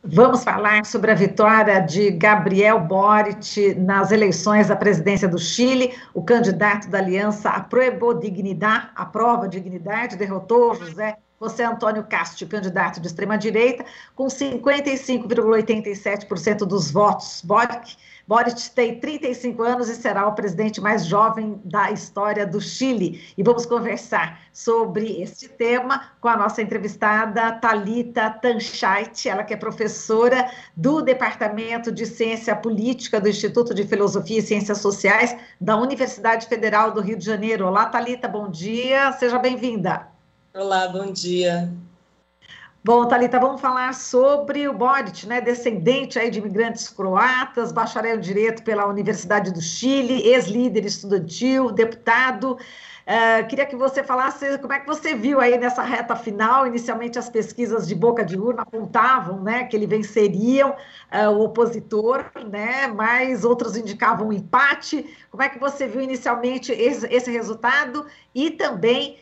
Vamos falar sobre a vitória de Gabriel Boric nas eleições à presidência do Chile. O candidato da aliança Apruebo Dignidad, Aprova Dignidade, derrotou José Antônio Castro, candidato de extrema-direita, com 55,87% dos votos. Boric tem 35 anos e será o presidente mais jovem da história do Chile. E vamos conversar sobre este tema com a nossa entrevistada Thalita Tancheit, ela que é professora do Departamento de Ciência Política do Instituto de Filosofia e Ciências Sociais da Universidade Federal do Rio de Janeiro. Olá, Thalita, bom dia, seja bem-vinda. Olá, bom dia. Bom, Thalita, vamos falar sobre o Boric, né, descendente aí de imigrantes croatas, bacharel em Direito pela Universidade do Chile, ex-líder estudantil, deputado. Queria que você falasse como é que você viu aí nessa reta final. Inicialmente as pesquisas de boca de urna apontavam, né, que ele venceria o opositor, né, mas outros indicavam um empate. Como é que você viu inicialmente esse resultado e também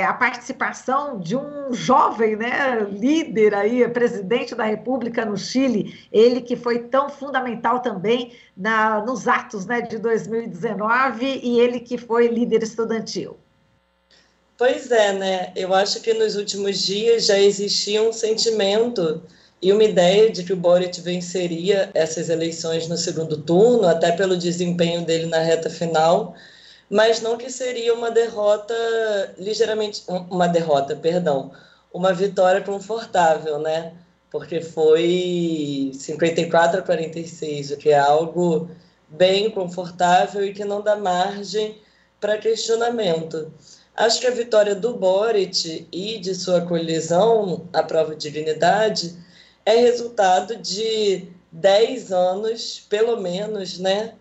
a participação de um jovem, né, líder aí, presidente da República no Chile, ele que foi tão fundamental também nos atos, né, de 2019 e ele que foi líder estudantil? Pois é, né? Eu acho que nos últimos dias já existia um sentimento e uma ideia de que o Boric venceria essas eleições no segundo turno, até pelo desempenho dele na reta final, mas não que seria uma derrota uma vitória confortável, né? Porque foi 54-46, o que é algo bem confortável e que não dá margem para questionamento. Acho que a vitória do Boric e de sua coalizão, a Prova de Dignidade, é resultado de 10 anos, pelo menos, né,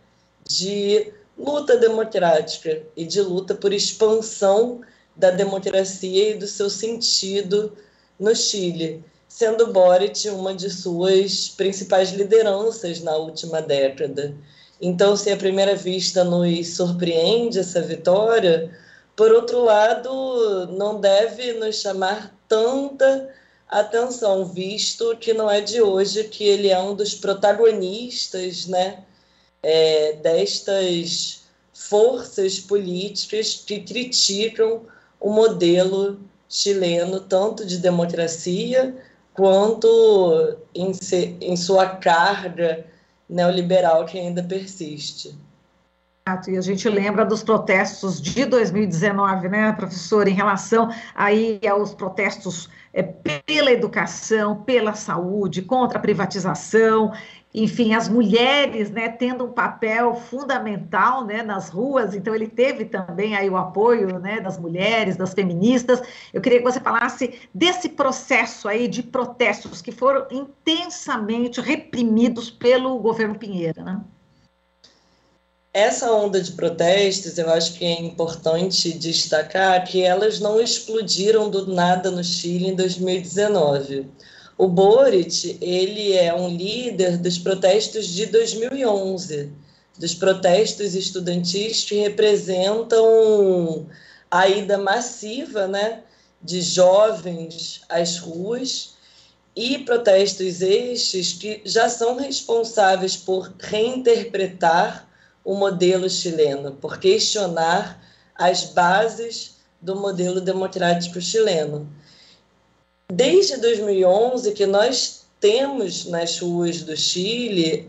de luta democrática e de luta por expansão da democracia e do seu sentido no Chile, sendo Boric uma de suas principais lideranças na última década. Então, se à primeira vista nos surpreende essa vitória, por outro lado, não deve nos chamar tanta atenção, visto que não é de hoje que ele é um dos protagonistas, né, destas forças políticas que criticam o modelo chileno, tanto de democracia quanto em sua carga neoliberal que ainda persiste. E a gente lembra dos protestos de 2019, né, professor, em relação aí aos protestos pela educação, pela saúde, contra a privatização, enfim, as mulheres, né, tendo um papel fundamental, né, nas ruas. Então ele teve também aí o apoio, né, das mulheres, das feministas. Eu queria que você falasse desse processo aí de protestos que foram intensamente reprimidos pelo governo Piñera, né? Essa onda de protestos, eu acho que é importante destacar que elas não explodiram do nada no Chile em 2019. O Boric, ele é um líder dos protestos de 2011, dos protestos estudantis que representam a ida massiva, né, de jovens às ruas, e protestos estes que já são responsáveis por reinterpretar o modelo chileno, por questionar as bases do modelo democrático chileno. Desde 2011 que nós temos nas ruas do Chile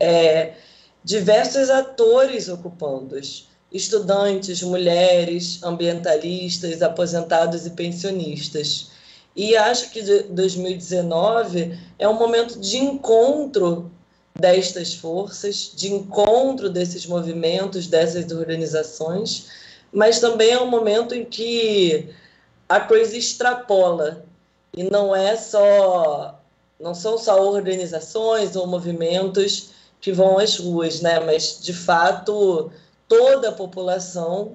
diversos atores ocupando-os, estudantes, mulheres, ambientalistas, aposentados e pensionistas. E acho que 2019 é um momento de encontro destas forças, de encontro desses movimentos, dessas organizações, mas também é um momento em que a coisa extrapola e não são só organizações ou movimentos que vão às ruas, né? Mas de fato toda a população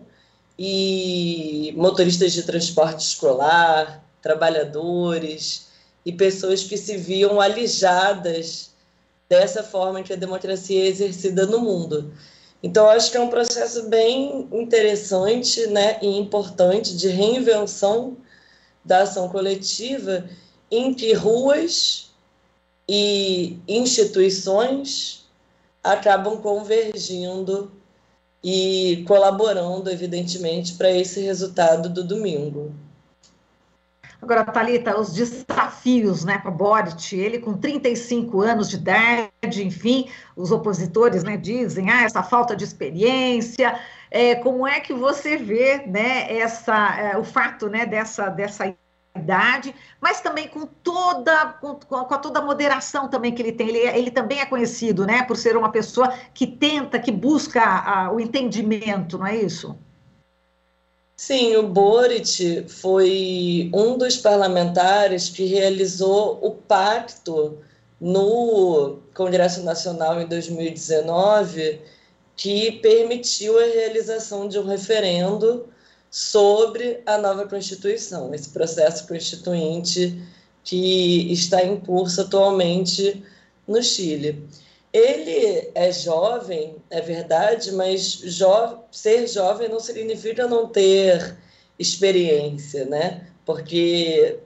e motoristas de transporte escolar, trabalhadores e pessoas que se viam alijadas dessa forma que a democracia é exercida no mundo. Então, acho que é um processo bem interessante, né, e importante de reinvenção da ação coletiva, em que ruas e instituições acabam convergindo e colaborando, evidentemente, para esse resultado do domingo. Agora, Thalita, os desafios, né, para o Boric, ele com 35 anos de idade, enfim, os opositores, né, dizem, essa falta de experiência, como é que você vê, né, o fato, né, dessa idade, mas também com toda a moderação também que ele tem, ele também é conhecido, né, por ser uma pessoa que tenta, que busca o entendimento, não é isso? Sim, o Boric foi um dos parlamentares que realizou o pacto no Congresso Nacional em 2019, que permitiu a realização de um referendo sobre a nova Constituição, esse processo constituinte que está em curso atualmente no Chile. Ele é jovem, é verdade, mas ser jovem não significa não ter experiência, né? Porque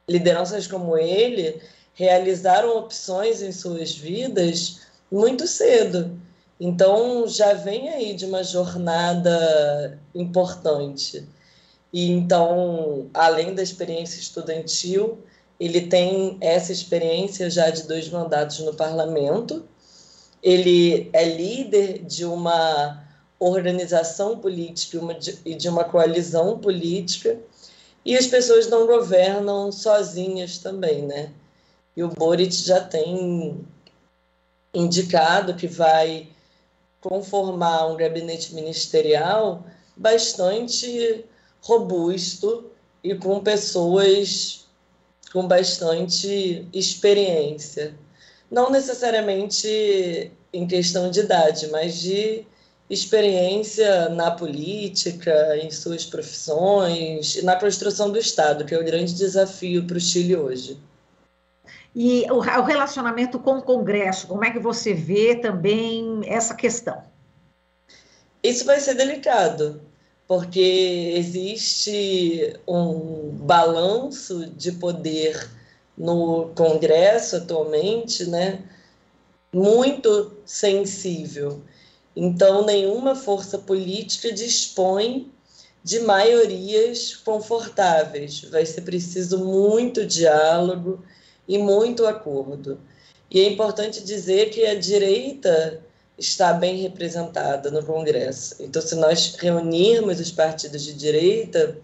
lideranças como ele realizaram opções em suas vidas muito cedo. Então, já vem aí de uma jornada importante. E então, além da experiência estudantil, ele tem essa experiência já de 2 mandatos no parlamento. Ele é líder de uma organização política e de uma coalizão política, e as pessoas não governam sozinhas também, né? E o Boric já tem indicado que vai conformar um gabinete ministerial bastante robusto e com pessoas com bastante experiência. Não necessariamente em questão de idade, mas de experiência na política, em suas profissões, e na construção do Estado, que é o grande desafio para o Chile hoje. E o relacionamento com o Congresso, como é que você vê também essa questão? Isso vai ser delicado, porque existe um balanço de poder no Congresso atualmente, né, muito sensível. Então, nenhuma força política dispõe de maiorias confortáveis. Vai ser preciso muito diálogo e muito acordo. E é importante dizer que a direita está bem representada no Congresso. Então, se nós reunirmos os partidos de direita,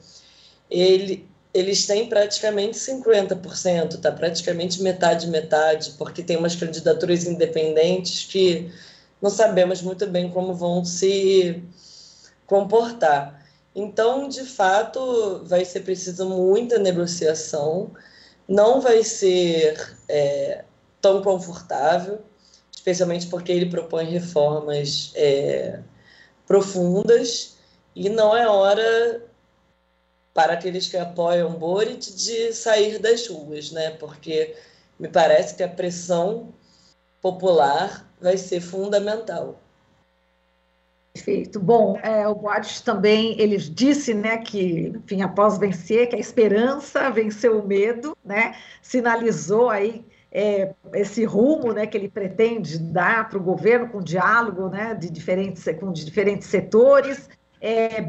eles têm praticamente 50%, está praticamente metade, porque tem umas candidaturas independentes que não sabemos muito bem como vão se comportar. Então, de fato, vai ser preciso muita negociação, não vai ser tão confortável, especialmente porque ele propõe reformas profundas, e não é hora para aqueles que apoiam Boric de sair das ruas, né? Porque me parece que a pressão popular vai ser fundamental. Perfeito. Bom, o Boric também, ele disse, né, que, enfim, após vencer, que a esperança venceu o medo, né, sinalizou aí esse rumo, né, que ele pretende dar para o governo com diálogo, né, de diferentes setores,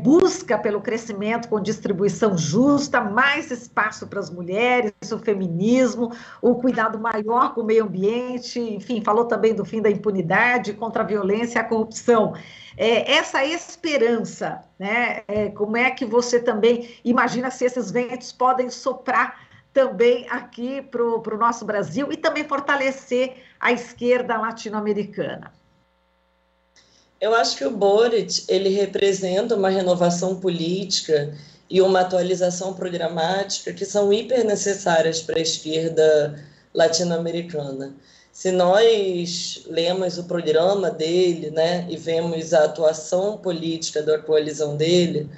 busca pelo crescimento com distribuição justa, mais espaço para as mulheres, o feminismo, o cuidado maior com o meio ambiente, enfim, falou também do fim da impunidade, contra a violência e a corrupção. Essa esperança, né? Como é que você também imagina se esses ventos podem soprar também aqui para o nosso Brasil e também fortalecer a esquerda latino-americana? Eu acho que o Boric, ele representa uma renovação política e uma atualização programática que são hiper necessárias para a esquerda latino-americana. Se nós lemos o programa dele, né, e vemos a atuação política da coalizão dele,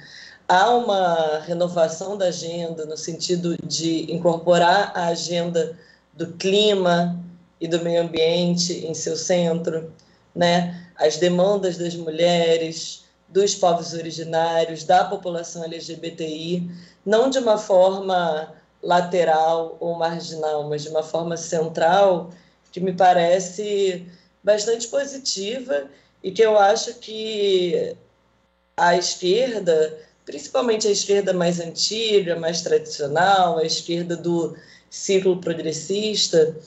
há uma renovação da agenda no sentido de incorporar a agenda do clima e do meio ambiente em seu centro, né? As demandas das mulheres, dos povos originários, da população LGBTI, não de uma forma lateral ou marginal, mas de uma forma central, que me parece bastante positiva e que eu acho que a esquerda, principalmente a esquerda mais antiga, mais tradicional, a esquerda do ciclo progressista,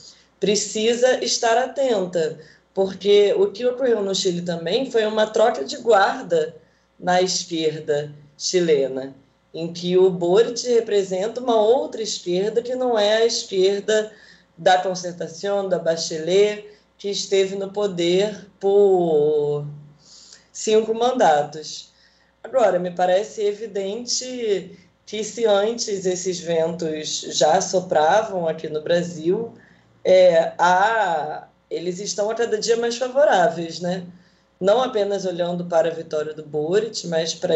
precisa estar atenta, porque o que ocorreu no Chile também foi uma troca de guarda na esquerda chilena, em que o Boric representa uma outra esquerda que não é a esquerda da Concertação, da Bachelet, que esteve no poder por 5 mandatos. Agora, me parece evidente que se antes esses ventos já sopravam aqui no Brasil, eles estão a cada dia mais favoráveis, né? Não apenas olhando para a vitória do Boric, mas para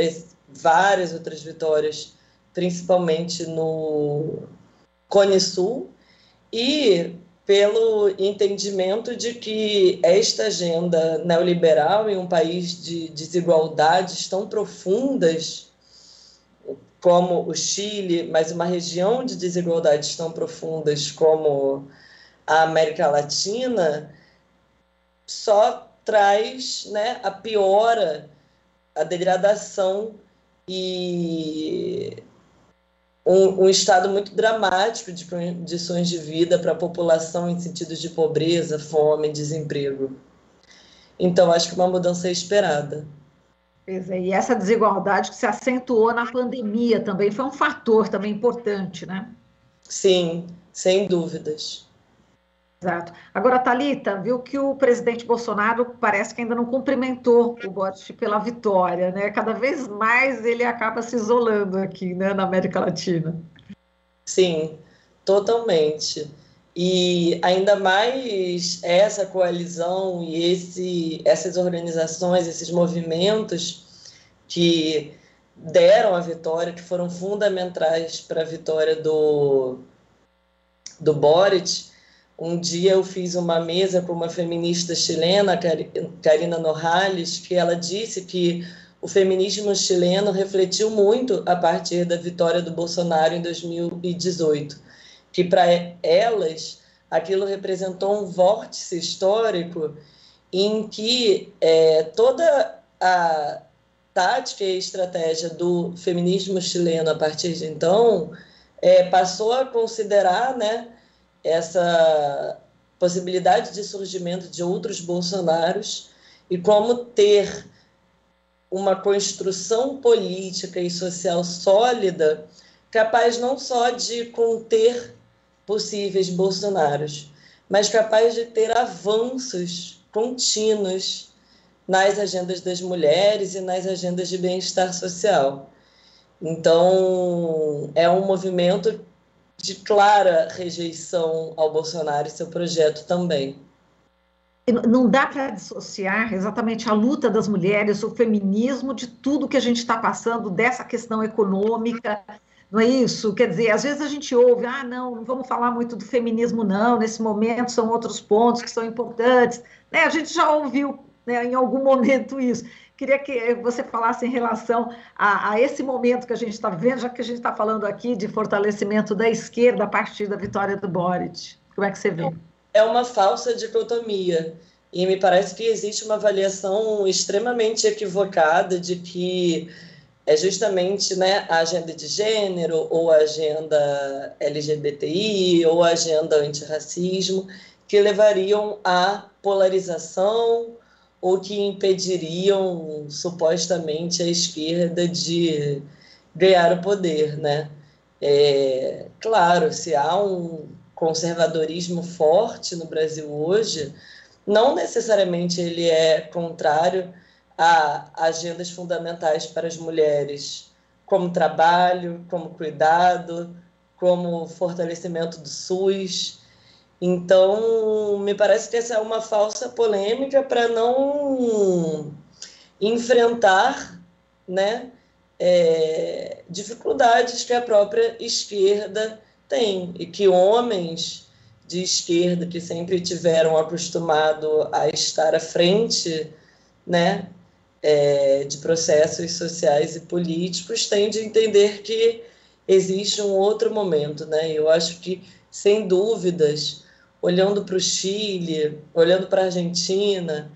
várias outras vitórias, principalmente no Cone Sul, e pelo entendimento de que esta agenda neoliberal em um país de desigualdades tão profundas como o Chile, mas uma região de desigualdades tão profundas como a América Latina, só traz, né, a piora, a degradação e um estado muito dramático de condições de vida para a população em sentido de pobreza, fome, desemprego. Então, acho que uma mudança é esperada. Pois é, e essa desigualdade que se acentuou na pandemia também foi um fator também importante, né? Sim, sem dúvidas. Exato. Agora, Thalita, viu que o presidente Bolsonaro parece que ainda não cumprimentou o Boric pela vitória, né? Cada vez mais ele acaba se isolando aqui, né, na América Latina. Sim, totalmente. E ainda mais essa coalizão e essas organizações, esses movimentos que deram a vitória, que foram fundamentais para a vitória do Boric. Um dia eu fiz uma mesa com uma feminista chilena, Karina Nojales, que ela disse que o feminismo chileno refletiu muito a partir da vitória do Bolsonaro em 2018, que para elas aquilo representou um vórtice histórico em que toda a tática e estratégia do feminismo chileno a partir de então passou a considerar, né, essa possibilidade de surgimento de outros Bolsonaros e como ter uma construção política e social sólida capaz não só de conter possíveis Bolsonaros, mas capaz de ter avanços contínuos nas agendas das mulheres e nas agendas de bem-estar social. Então, é um movimento de clara rejeição ao Bolsonaro e seu projeto também. Não dá para dissociar exatamente a luta das mulheres, o feminismo, de tudo que a gente está passando, dessa questão econômica, não é isso? Quer dizer, às vezes a gente ouve, não vamos falar muito do feminismo, não, nesse momento são outros pontos que são importantes, né? A gente já ouviu, né, em algum momento isso. Queria que você falasse em relação a esse momento que a gente está vivendo, já que a gente está falando aqui de fortalecimento da esquerda a partir da vitória do Boric. Como é que você vê? É uma falsa dicotomia, e me parece que existe uma avaliação extremamente equivocada de que é justamente, né, a agenda de gênero, ou a agenda LGBTI, ou a agenda antirracismo, que levariam à polarização ou que impediriam, supostamente, a esquerda de ganhar o poder, né? Claro, se há um conservadorismo forte no Brasil hoje, não necessariamente ele é contrário a agendas fundamentais para as mulheres, como trabalho, como cuidado, como fortalecimento do SUS. Então, me parece que essa é uma falsa polêmica para não enfrentar, né, dificuldades que a própria esquerda tem, e que homens de esquerda que sempre tiveram acostumado a estar à frente, né, de processos sociais e políticos têm de entender que existe um outro momento, né? Eu acho que, sem dúvidas, olhando para o Chile, olhando para a Argentina,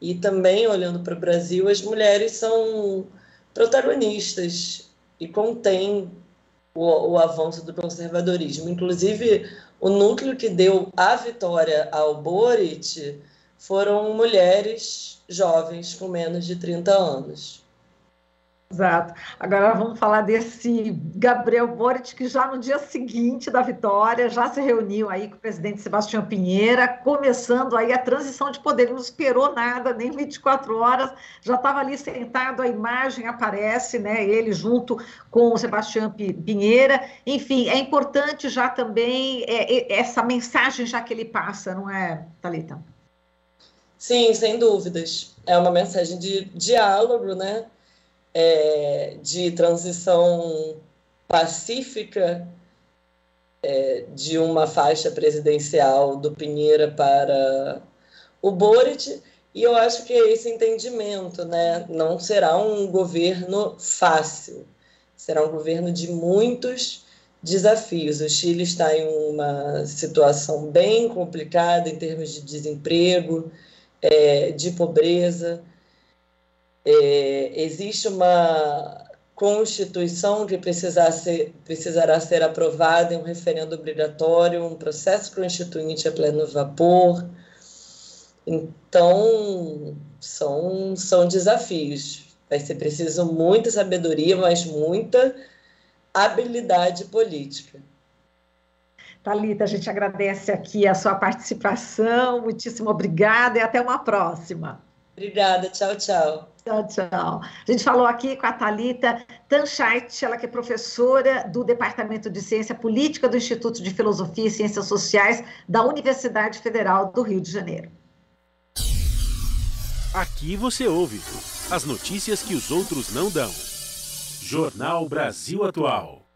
e também olhando para o Brasil, as mulheres são protagonistas e contêm o avanço do conservadorismo. Inclusive, o núcleo que deu a vitória ao Boric foram mulheres jovens com menos de 30 anos. Exato. Agora vamos falar desse Gabriel Boric, que já no dia seguinte da vitória já se reuniu aí com o presidente Sebastião Pinheira, começando aí a transição de poder. Ele não esperou nada, nem 24 horas, já estava ali sentado, a imagem aparece, né? Ele junto com o Sebastião Pinheira. Enfim, é importante já também essa mensagem já que ele passa, não é, Thalita? Sim, sem dúvidas. É uma mensagem de diálogo, né? De transição pacífica de uma faixa presidencial do Pinheira para o Boric, e eu acho que é esse entendimento, né? Não será um governo fácil, será um governo de muitos desafios. O Chile está em uma situação bem complicada em termos de desemprego, de pobreza. Existe uma Constituição que precisará ser aprovada em um referendo obrigatório, um processo constituinte a pleno vapor. Então, são desafios. Vai ser preciso muita sabedoria, mas muita habilidade política. Thalita, a gente agradece aqui a sua participação, muitíssimo obrigada e até uma próxima. Obrigada, tchau, tchau. Tchau, tchau. A gente falou aqui com a Thalita Tanchait, ela que é professora do Departamento de Ciência Política do Instituto de Filosofia e Ciências Sociais da Universidade Federal do Rio de Janeiro. Aqui você ouve as notícias que os outros não dão. Jornal Brasil Atual.